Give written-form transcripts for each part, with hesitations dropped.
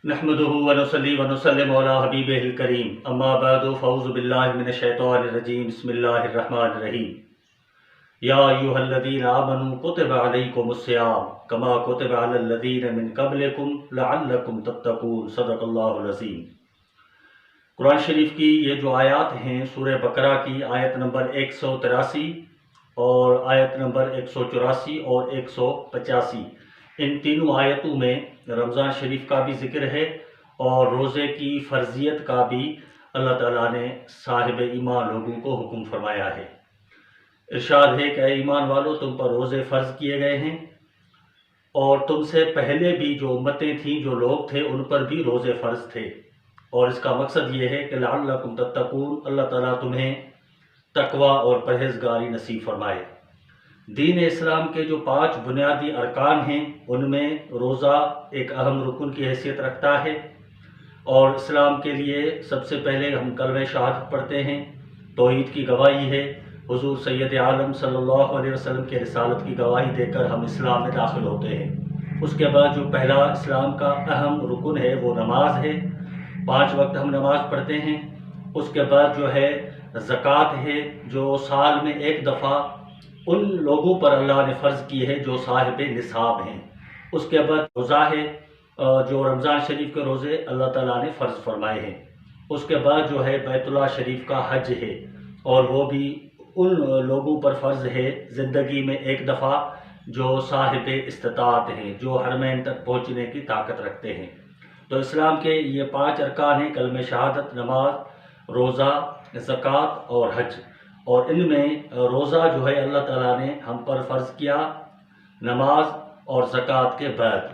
نحمده ونصلي ونسلم على حبيبه الكريم اما بعد فاعوذ بالله من الشيطان الرجيم بسم الله الرحمن الرحيم يا ايها الذين امنوا كتب عليكم الصيام كما كتب على الذين من قبلكم لعلكم تتقون صدق الله العظيم۔ قرآن شریف کی یہ جو آیات ہیں سورہ بقرہ کی آیت نمبر 183 اور آیت نمبر 184 اور 185، ان تینوں آیتوں میں رمضان شریف کا بھی ذکر ہے اور روزے کی فرضیت کا بھی اللہ تعالیٰ نے صاحب ایمان لوگوں کو حکم فرمایا ہے۔ ارشاد ہے کہ اے ایمان والو، تم پر روزے فرض کیے گئے ہیں اور تم سے پہلے بھی جو امتیں تھیں، جو لوگ تھے، ان پر بھی روزے فرض تھے، اور اس کا مقصد یہ ہے کہ لعلکم تتقون، اللہ تعالیٰ تمہیں تقوی اور پرہیزگاری نصیب فرمائے۔ دین اسلام کے جو 5 بنیادی ارکان ہیں، ان میں روزہ ایک اہم رکن کی حیثیت رکھتا ہے، اور اسلام کے لیے سب سے پہلے ہم کلمہ شہادت پڑھتے ہیں، توحید کی گواہی ہے، حضور سید عالم صلی اللہ علیہ وسلم کے رسالت کی گواہی دے کر ہم اسلام میں داخل ہوتے ہیں۔ اس کے بعد جو پہلا اسلام کا اہم رکن ہے وہ نماز ہے، 5 وقت ہم نماز پڑھتے ہیں۔ اس کے بعد جو ہے زکوٰۃ ہے، جو سال میں ایک دفعہ ان لوگوں پر اللہ نے فرض کی ہے جو صاحب نصاب ہیں۔ اس کے بعد روزہ ہے، جو رمضان شریف کے روزے اللہ تعالیٰ نے فرض فرمائے ہیں۔ اس کے بعد جو ہے بیت اللہ شریف کا حج ہے، اور وہ بھی ان لوگوں پر فرض ہے زندگی میں ایک دفعہ جو صاحب استطاعت ہیں، جو حرمین تک پہنچنے کی طاقت رکھتے ہیں۔ تو اسلام کے یہ 5 ارکان ہیں، کلمہ شہادت، نماز، روزہ، زکوٰۃ اور حج، اور ان میں روزہ جو ہے اللہ تعالیٰ نے ہم پر فرض کیا نماز اور زکوٰۃ کے بعد۔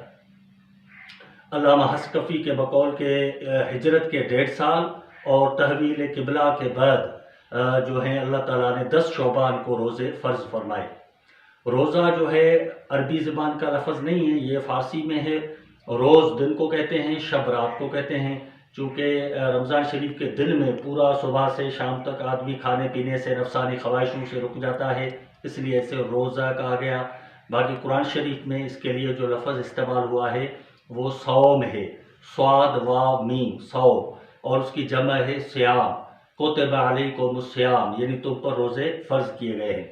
علامہ حسکفی کے بقول کے ہجرت کے 1.5 سال اور تحویل قبلہ کے بعد جو ہیں اللہ تعالیٰ نے 10 شعبان کو روزے فرض فرمائے۔ روزہ جو ہے عربی زبان کا لفظ نہیں ہے، یہ فارسی میں ہے۔ روز دن کو کہتے ہیں، شب رات کو کہتے ہیں، چونکہ رمضان شریف کے دن میں پورا صبح سے شام تک آدمی کھانے پینے سے، نفسانی خواہشوں سے رک جاتا ہے، اس لیے اسے روزہ کہا گیا۔ باقی قرآن شریف میں اس کے لیے جو لفظ استعمال ہوا ہے وہ صوم ہے، صاد واو میم، صوم، اور اس کی جمع ہے صیام، کتب علیکم الصیام، یعنی تم پر روزے فرض کیے گئے ہیں۔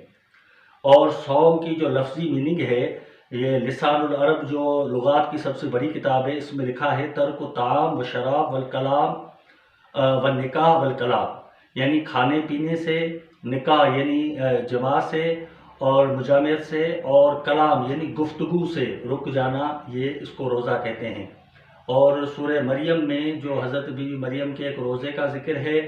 اور صوم کی جو لفظی میننگ ہے، یہ لسان العرب جو لغات کی سب سے بڑی کتاب ہے، اس میں لکھا ہے ترک طعام و شراب والکلام والنکاح والکلام، یعنی کھانے پینے سے، نکاح یعنی جماع سے اور مجامعت سے، اور کلام یعنی گفتگو سے رک جانا، یہ اس کو روزہ کہتے ہیں۔ اور سورہ مریم میں جو حضرت بی بی مریم کے ایک روزے کا ذکر ہے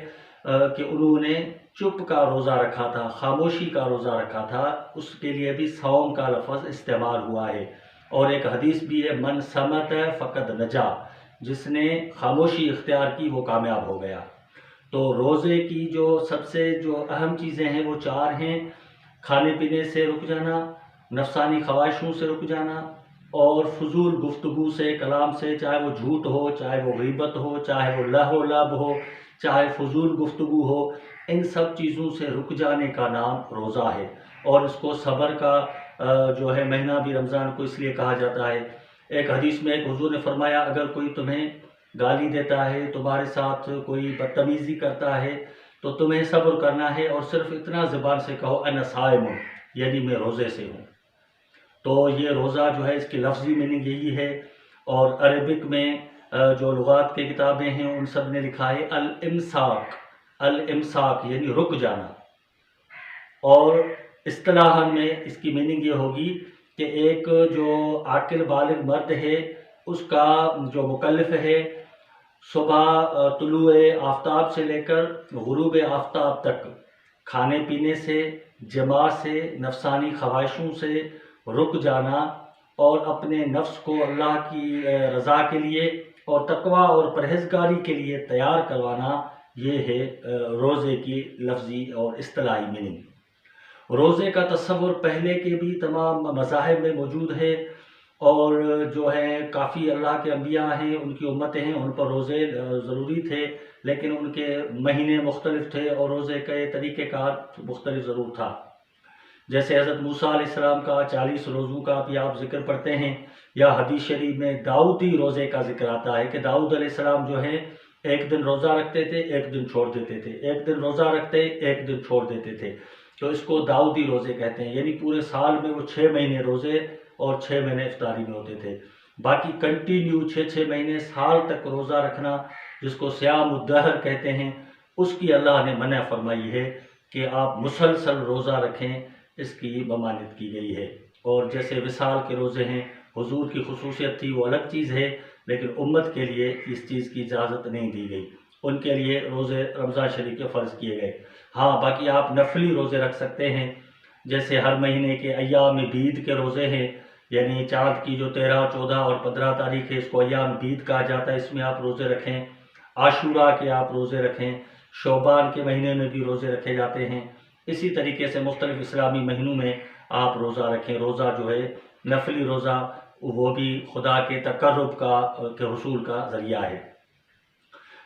کہ انہوں نے چپ کا روزہ رکھا تھا، خاموشی کا روزہ رکھا تھا، اس کے لیے بھی صوم کا لفظ استعمال ہوا ہے۔ اور ایک حدیث بھی ہے، من صمت فقد نجا، جس نے خاموشی اختیار کی وہ کامیاب ہو گیا۔ تو روزے کی جو سب سے جو اہم چیزیں ہیں وہ 4 ہیں: کھانے پینے سے رک جانا، نفسانی خواہشوں سے رک جانا، اور فضول گفتگو سے، کلام سے، چاہے وہ جھوٹ ہو، چاہے وہ غیبت ہو، چاہے وہ لہو لعب ہو، چاہے فضول گفتگو ہو، ان سب چیزوں سے رک جانے کا نام روزہ ہے۔ اور اس کو صبر کا جو ہے مہینہ بھی رمضان کو اس لیے کہا جاتا ہے۔ ایک حدیث میں ایک حضور نے فرمایا، اگر کوئی تمہیں گالی دیتا ہے، تمہارے ساتھ کوئی بدتمیزی کرتا ہے، تو تمہیں صبر کرنا ہے، اور صرف اتنا زبان سے کہو انا صائم، یعنی میں روزے سے ہوں۔ تو یہ روزہ جو ہے اس کی لفظی میننگ یہی ہے۔ اور عربک میں جو لغات کی کتابیں ہیں ان سب نے لکھا ہے الامساک، الامساک یعنی رک جانا۔ اور اصطلاح میں اس کی میننگ یہ ہوگی کہ ایک جو عاقل بالغ مرد ہے، اس کا جو مکلف ہے، صبح طلوع آفتاب سے لے کر غروب آفتاب تک کھانے پینے سے، جماع سے، نفسانی خواہشوں سے رک جانا، اور اپنے نفس کو اللہ کی رضا کے لیے اور تقوی اور پرہیزگاری کے لیے تیار کروانا، یہ ہے روزے کی لفظی اور اصطلاحی میننگ۔ روزے کا تصور پہلے کے بھی تمام مذاہب میں موجود ہے، اور جو ہے کافی اللہ کے انبیاء ہیں، ان کی امتیں ہیں، ان پر روزے ضروری تھے، لیکن ان کے مہینے مختلف تھے اور روزے کے طریقہ کار مختلف ضرور تھا۔ جیسے حضرت موسیٰ علیہ السلام کا 40 روزوں کا بھی آپ ذکر پڑھتے ہیں، یا حدیث شریف میں داؤدی روزے کا ذکر آتا ہے کہ داؤد علیہ السلام جو ہے ایک دن روزہ رکھتے تھے، ایک دن چھوڑ دیتے تھے، ایک دن روزہ رکھتے ایک دن چھوڑ دیتے تھے، تو اس کو داؤدی روزے کہتے ہیں۔ یعنی پورے سال میں وہ 6 مہینے روزے اور 6 مہینے افطاری میں ہوتے تھے۔ باقی کنٹینیو 6 مہینے سال تک روزہ رکھنا، جس کو صیام الدہر کہتے ہیں، اس کی اللہ نے منع فرمائی ہے کہ آپ مسلسل روزہ رکھیں، اس کی ممانعت کی گئی ہے۔ اور جیسے وصال کے روزے ہیں، حضور کی خصوصیت تھی وہ الگ چیز ہے، لیکن امت کے لیے اس چیز کی اجازت نہیں دی گئی، ان کے لیے روزے رمضان شریف کے فرض کیے گئے۔ ہاں باقی آپ نفلی روزے رکھ سکتے ہیں، جیسے ہر مہینے کے ایام بید کے روزے ہیں، یعنی چاند کی جو 13، 14 اور 15 تاریخ ہے، اس کو ایام بید کہا جاتا ہے، اس میں آپ روزے رکھیں۔ عاشورہ کے آپ روزے رکھیں، شعبان کے مہینے میں بھی روزے رکھے جاتے ہیں۔ اسی طریقے سے مختلف اسلامی مہینوں میں آپ روزہ رکھیں۔ روزہ جو ہے نفلی روزہ، وہ بھی خدا کے تقرب کے حصول کا ذریعہ ہے۔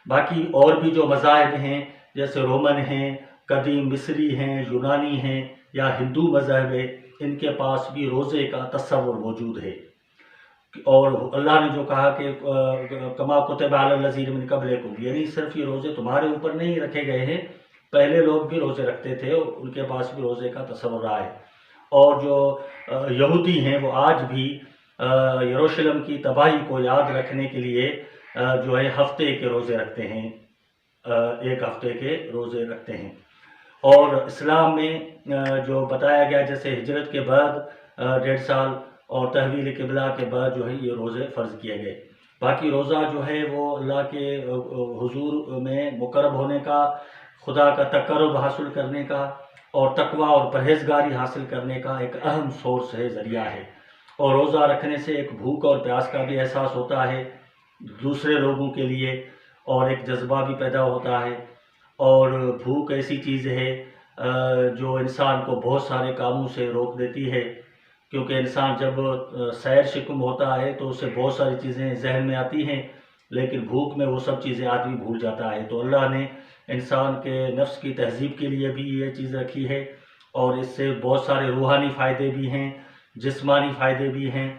باقی اور بھی جو مذاہب ہیں، جیسے رومن ہیں، قدیم مصری ہیں، یونانی ہیں، یا ہندو مذہب ہے، ان کے پاس بھی روزے کا تصور موجود ہے۔ اور اللہ نے جو کہا کہ کما کتب علی الذین من قبلکم، یعنی صرف یہ روزے تمہارے اوپر نہیں رکھے گئے ہیں، پہلے لوگ بھی روزے رکھتے تھے اور ان کے پاس بھی روزے کا تصور رہا ہے۔ اور جو یہودی ہیں وہ آج بھی یروشلم کی تباہی کو یاد رکھنے کے لیے جو ہے ہفتے کے روزے رکھتے ہیں، ایک ہفتے کے روزے رکھتے ہیں۔ اور اسلام میں جو بتایا گیا، جیسے ہجرت کے بعد 1.5 سال اور تحویل قبلہ کے بعد جو ہے یہ روزے فرض کیے گئے۔ باقی روزہ جو ہے وہ اللہ کے حضور میں مقرب ہونے کا، خدا کا تقرب حاصل کرنے کا، اور تقوی اور پرہیزگاری حاصل کرنے کا ایک اہم سورس ہے، ذریعہ ہے۔ اور روزہ رکھنے سے ایک بھوک اور پیاس کا بھی احساس ہوتا ہے دوسرے لوگوں کے لیے، اور ایک جذبہ بھی پیدا ہوتا ہے۔ اور بھوک ایسی چیز ہے جو انسان کو بہت سارے کاموں سے روک دیتی ہے، کیونکہ انسان جب سیر شکم ہوتا ہے تو اسے بہت ساری چیزیں ذہن میں آتی ہیں، لیکن بھوک میں وہ سب چیزیں آدمی بھول جاتا ہے۔ تو اللہ نے انسان کے نفس کی تہذیب کے لیے بھی یہ چیز رکھی ہے، اور اس سے بہت سارے روحانی فائدے بھی ہیں، جسمانی فائدے بھی ہیں۔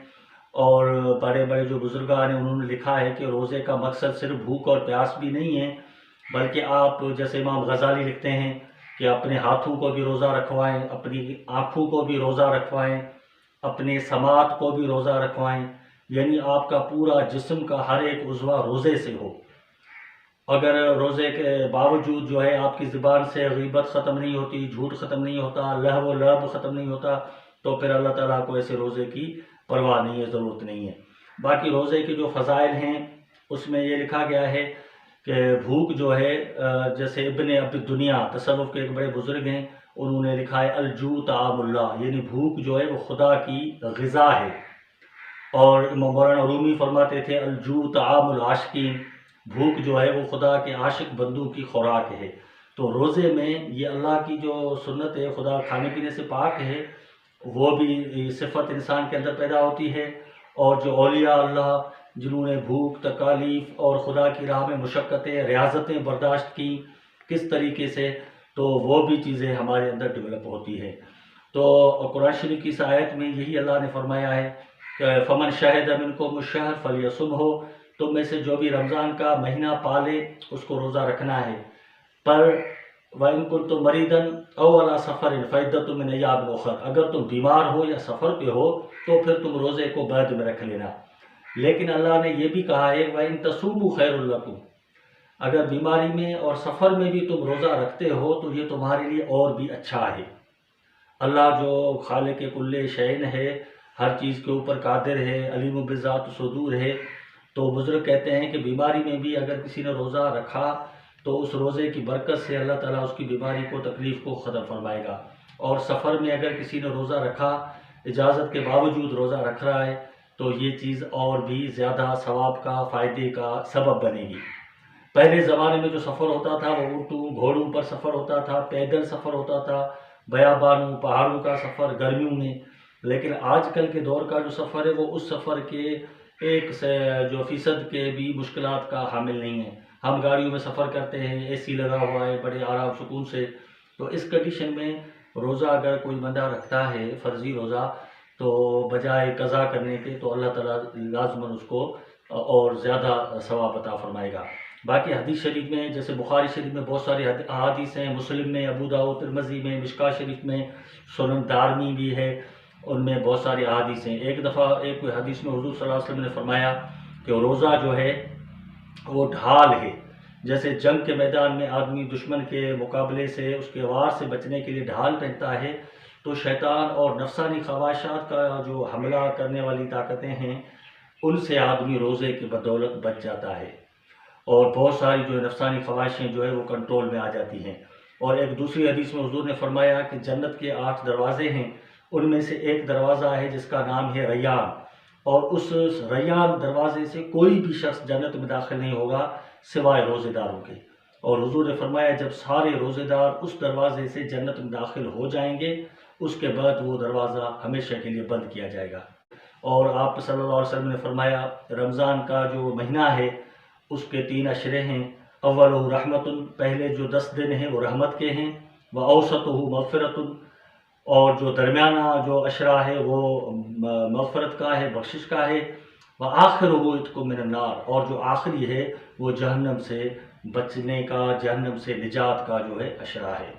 اور بڑے بڑے جو بزرگان ہیں انہوں نے لکھا ہے کہ روزے کا مقصد صرف بھوک اور پیاس بھی نہیں ہے، بلکہ آپ جیسے امام غزالی لکھتے ہیں کہ اپنے ہاتھوں کو بھی روزہ رکھوائیں، اپنی آنکھوں کو بھی روزہ رکھوائیں، اپنے سماعت کو بھی روزہ رکھوائیں، یعنی آپ کا پورا جسم کا ہر ایک عضو روزے سے ہو۔ اگر روزے کے باوجود جو ہے آپ کی زبان سے غیبت ختم نہیں ہوتی، جھوٹ ختم نہیں ہوتا، لہو و لعب ختم نہیں ہوتا، تو پھر اللہ تعالیٰ کو ایسے روزے کی پرواہ نہیں ہے، ضرورت نہیں ہے۔ باقی روزے کے جو فضائل ہیں اس میں یہ لکھا گیا ہے کہ بھوک جو ہے، جیسے ابن ابی دنیا تصوف کے ایک بڑے بزرگ ہیں، انہوں نے لکھا ہے الجوع طعام اللہ، یعنی بھوک جو ہے وہ خدا کی غذا ہے۔ اور مولانا رومی فرماتے تھے الجوع طعام العاشقین، بھوک جو ہے وہ خدا کے عاشق بندوں کی خوراک ہے۔ تو روزے میں یہ اللہ کی جو سنت ہے، خدا کھانے پینے سے پاک ہے، وہ بھی صفت انسان کے اندر پیدا ہوتی ہے۔ اور جو اولیاء اللہ جنہوں نے بھوک، تکالیف اور خدا کی راہ میں مشقتیں، ریاضتیں برداشت کی کس طریقے سے، تو وہ بھی چیزیں ہمارے اندر ڈیولپ ہوتی ہے۔ تو قرآن شریف کی اس آیت میں یہی اللہ نے فرمایا ہے کہ فمن شہد منکم الشہر فلیصمہ، تم میں سے جو بھی رمضان کا مہینہ پالے اس کو روزہ رکھنا ہے۔ پر وَإِن كُنتُم مَرِيضًا أَوْ عَلَىٰ سَفَرٍ فَعِدَّةٌ مِّنْ أَيَّامٍ أُخَرَ، اگر تم بیمار ہو یا سفر پہ ہو تو پھر تم روزے کو بعد میں رکھ لینا۔ لیکن اللہ نے یہ بھی کہا ہے وَإِن تَصُومُوا خَيْرٌ لَكُمْ، اگر بیماری میں اور سفر میں بھی تم روزہ رکھتے ہو تو یہ تمہارے لیے اور بھی اچھا ہے۔ اللہ جو خالق کل شیء ہے، ہر چیز کے اوپر قادر ہے، علیم بذات الصدور ہے، تو بزرگ کہتے ہیں کہ بیماری میں بھی اگر کسی نے روزہ رکھا تو اس روزے کی برکت سے اللہ تعالیٰ اس کی بیماری کو، تکلیف کو ختم فرمائے گا۔ اور سفر میں اگر کسی نے روزہ رکھا، اجازت کے باوجود روزہ رکھ رہا ہے، تو یہ چیز اور بھی زیادہ ثواب کا، فائدے کا سبب بنے گی۔ پہلے زمانے میں جو سفر ہوتا تھا وہ اونٹوں گھوڑوں پر سفر ہوتا تھا، پیدل سفر ہوتا تھا، بیابانوں پہاڑوں کا سفر گرمیوں میں، لیکن آج کل کے دور کا جو سفر ہے وہ اس سفر کے 1% کے بھی مشکلات کا حامل نہیں ہے۔ ہم گاڑیوں میں سفر کرتے ہیں، اے سی لگا ہوا ہے، بڑے آرام سکون سے، تو اس کنڈیشن میں روزہ اگر کوئی بندہ رکھتا ہے فرضی روزہ تو بجائے قضا کرنے کے تو اللہ تعالیٰ لازماً اس کو اور زیادہ ثواب عطا فرمائے گا۔ باقی حدیث شریف میں جیسے بخاری شریف میں بہت ساری احادیث ہیں، مسلم میں، ابو داؤد، ترمذی میں، مشکوٰۃ شریف میں، سنن دارمی بھی ہے، ان میں بہت ساری احادیث ہیں۔ ایک دفعہ ایک کوئی حدیث میں حضور صلی اللہ علیہ وسلم نے فرمایا کہ روزہ جو ہے وہ ڈھال ہے، جیسے جنگ کے میدان میں آدمی دشمن کے مقابلے سے اس کے وار سے بچنے کے لیے ڈھال پہنتا ہے، تو شیطان اور نفسانی خواہشات کا جو حملہ کرنے والی طاقتیں ہیں ان سے آدمی روزے کی بدولت بچ جاتا ہے، اور بہت ساری جو نفسانی خواہشیں جو ہے وہ کنٹرول میں آ جاتی ہیں۔ اور ایک دوسری حدیث میں حضور نے فرمایا کہ جنت کے 8 دروازے ہیں، ان میں سے ایک دروازہ ہے جس کا نام ہے ریان، اور اس ریان دروازے سے کوئی بھی شخص جنت میں داخل نہیں ہوگا سوائے روزے داروں کے۔ اور حضور نے فرمایا جب سارے روزے دار اس دروازے سے جنت میں داخل ہو جائیں گے اس کے بعد وہ دروازہ ہمیشہ کے لیے بند کیا جائے گا۔ اور آپ صلی اللہ علیہ وسلم نے فرمایا رمضان کا جو مہینہ ہے اس کے 3 اشرے ہیں، اول رحمت، پہلے جو 10 دن ہیں وہ رحمت کے ہیں، و اوسط مغفرت، اور جو درمیانہ جو اشرا ہے وہ مغفرت کا ہے، بخشش کا ہے، و آخر عتق من النار، اور جو آخری ہے وہ جہنم سے بچنے کا، جہنم سے نجات کا جو ہے اشرا ہے۔